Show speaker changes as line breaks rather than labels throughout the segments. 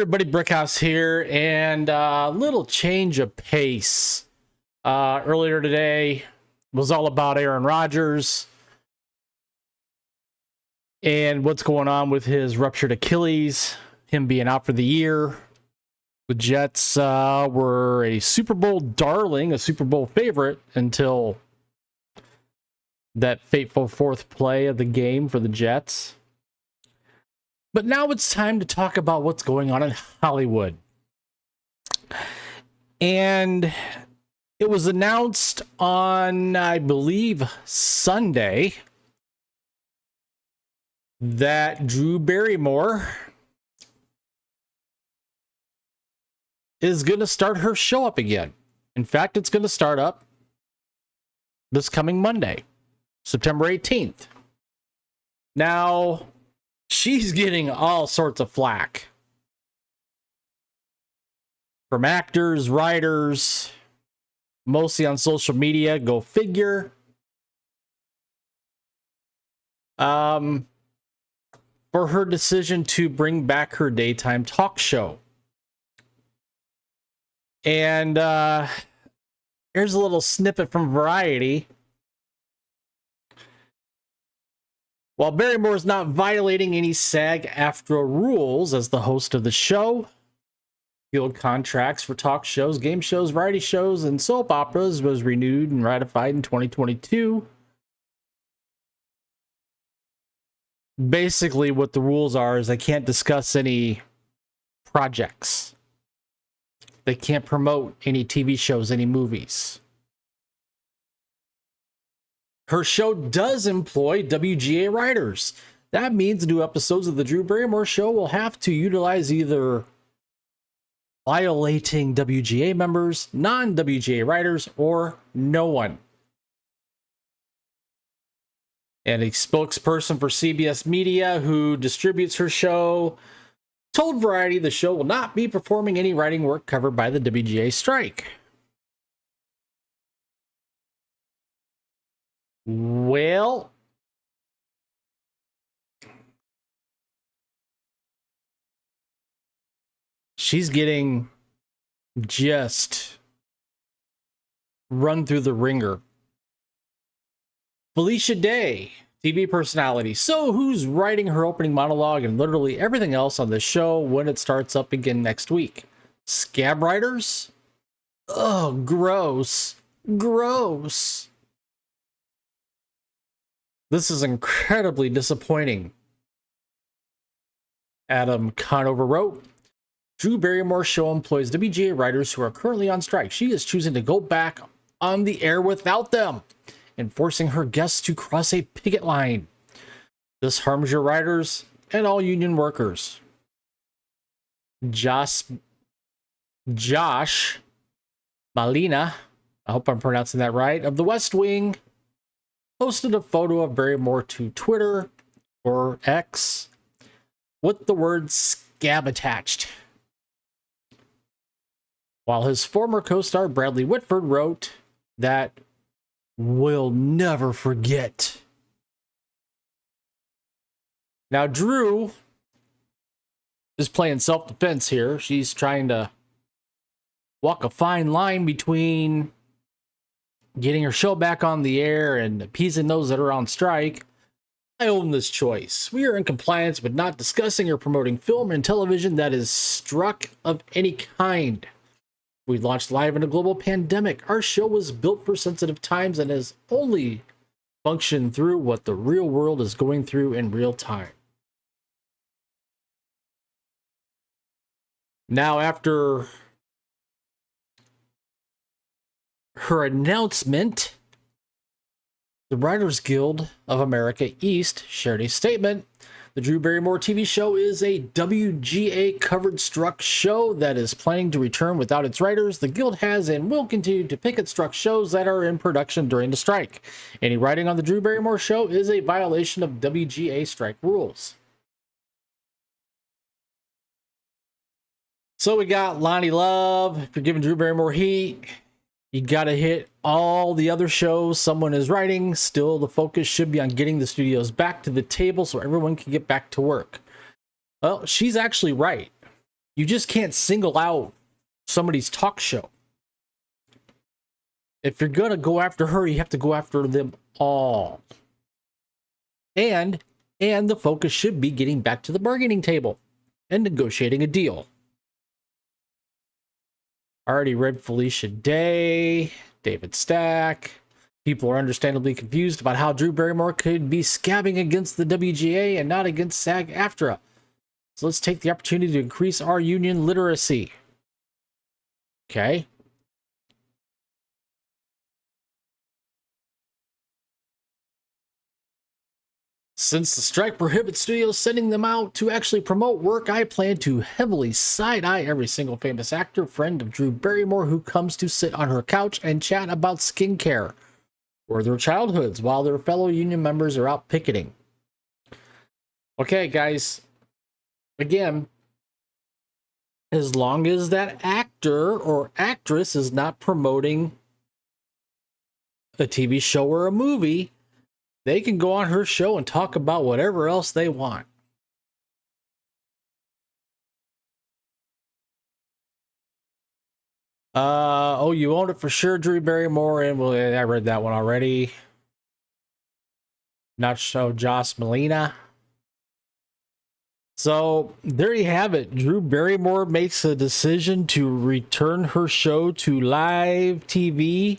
everybody, Brickhouse here, and a little change of pace. Earlier today was all about Aaron Rodgers and what's going on with his ruptured Achilles, him being out for the year. The Jets were a Super Bowl darling, a Super Bowl favorite, until that fateful fourth play of the game for the Jets. But now it's time to talk about what's going on in Hollywood. And it was announced on, I believe, Sunday, that Drew Barrymore is going to start her show up again. In fact, it's going to start up this coming Monday, September 18th. Now, she's getting all sorts of flack from actors, writers, mostly on social media. Go figure. For her decision to bring back her daytime talk show. And here's a little snippet from Variety. While Barrymore is not violating any SAG-AFTRA rules as the host of the show, Guild contracts for talk shows, game shows, variety shows, and soap operas was renewed and ratified in 2022. Basically, what the rules are is they can't discuss any projects. They can't promote any TV shows, any movies. Her show does employ WGA writers. That means new episodes of the Drew Barrymore Show will have to utilize either violating WGA members, non-WGA writers, or no one. And a spokesperson for CBS Media, who distributes her show, told Variety the show will not be performing any writing work covered by the WGA strike. Well, she's getting just run through the ringer. Felicia Day, TV personality. So who's writing her opening monologue and literally everything else on the show when it starts up again next week? Scab writers? Oh, gross. Gross. This is incredibly disappointing. Adam Conover wrote, Drew Barrymore show employs WGA writers who are currently on strike. She is choosing to go back on the air without them and forcing her guests to cross a picket line. This harms your writers and all union workers. Josh Malina, I hope I'm pronouncing that right, of The West Wing, posted a photo of Barrymore to Twitter, or X, with the word scab attached. While his former co-star Bradley Whitford wrote that we'll never forget. Now, Drew is playing self-defense here. She's trying to walk a fine line between getting her show back on the air and appeasing those that are on strike. I own this choice. We are in compliance with not discussing or promoting film and television that is struck of any kind. We launched live in a global pandemic. Our show was built for sensitive times and has only functioned through what the real world is going through in real time. Now, after her announcement, the Writers Guild of America East shared a statement. The Drew Barrymore TV show is a WGA covered struck show that is planning to return without its writers. The Guild has and will continue to picket struck shows that are in production during the strike. Any writing on the Drew Barrymore show is a violation of WGA strike rules. So we got Lonnie Love for giving Drew Barrymore heat. You got to hit all the other shows someone is writing. Still, the focus should be on getting the studios back to the table so everyone can get back to work. Well, she's actually right. You just can't single out somebody's talk show. If you're going to go after her, you have to go after them all. And the focus should be getting back to the bargaining table and negotiating a deal. Already read Felicia Day, David Stack. People are understandably confused about how Drew Barrymore could be scabbing against the WGA and not against SAG-AFTRA. So let's take the opportunity to increase our union literacy. Okay. Since the strike prohibits studios sending them out to actually promote work, I plan to heavily side-eye every single famous actor, friend of Drew Barrymore, who comes to sit on her couch and chat about skincare or their childhoods while their fellow union members are out picketing. Okay, guys. Again, as long as that actor or actress is not promoting a TV show or a movie, they can go on her show and talk about whatever else they want. Oh, you own it for sure, Drew Barrymore, and well, I read that one already. Not so, Joss Molina. So there you have it. Drew Barrymore makes a decision to return her show to live TV,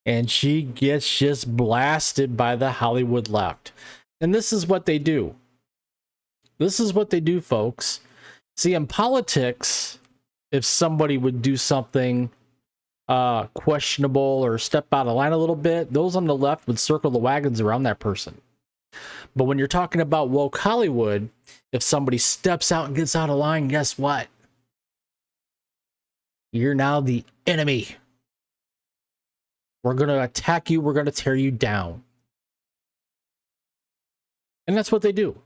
and she gets just blasted by the Hollywood left. And this is what they do. This is what they do, folks. See, in politics, if somebody would do something questionable or step out of line a little bit, those on the left would circle the wagons around that person. But when you're talking about woke Hollywood, if somebody steps out and gets out of line, guess what? You're now the enemy. We're going to attack you. We're going to tear you down. And that's what they do.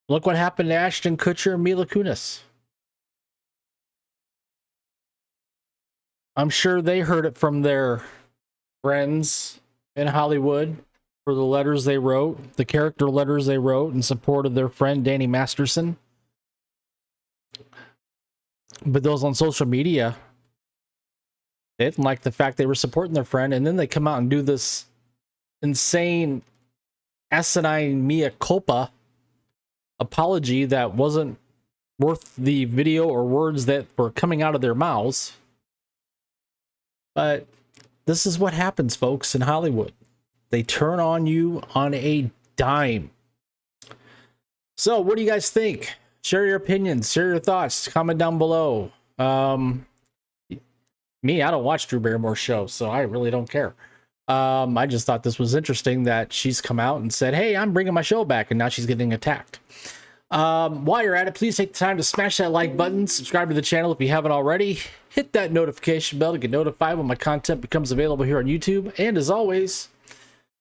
Look what happened to Ashton Kutcher and Mila Kunis. I'm sure they heard it from their friends in Hollywood for the letters they wrote, the character letters they wrote in support of their friend Danny Masterson. But those on social media, they didn't like the fact they were supporting their friend, and then they come out and do this insane, asinine mea culpa apology that wasn't worth the video or words that were coming out of their mouths. But this is what happens, folks, in Hollywood. They turn on you on a dime. So what do you guys think? Share your opinions, share your thoughts, comment down below. Me, I don't watch Drew Barrymore's show, so I really don't care. I just thought this was interesting that she's come out and said, hey, I'm bringing my show back, and now she's getting attacked. While you're at it, please take the time to smash that like button, subscribe to the channel if you haven't already, hit that notification bell to get notified when my content becomes available here on YouTube, and as always,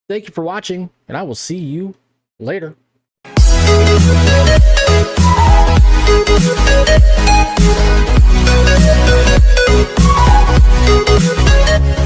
thank you for watching, and I will see you later. We'll be right back.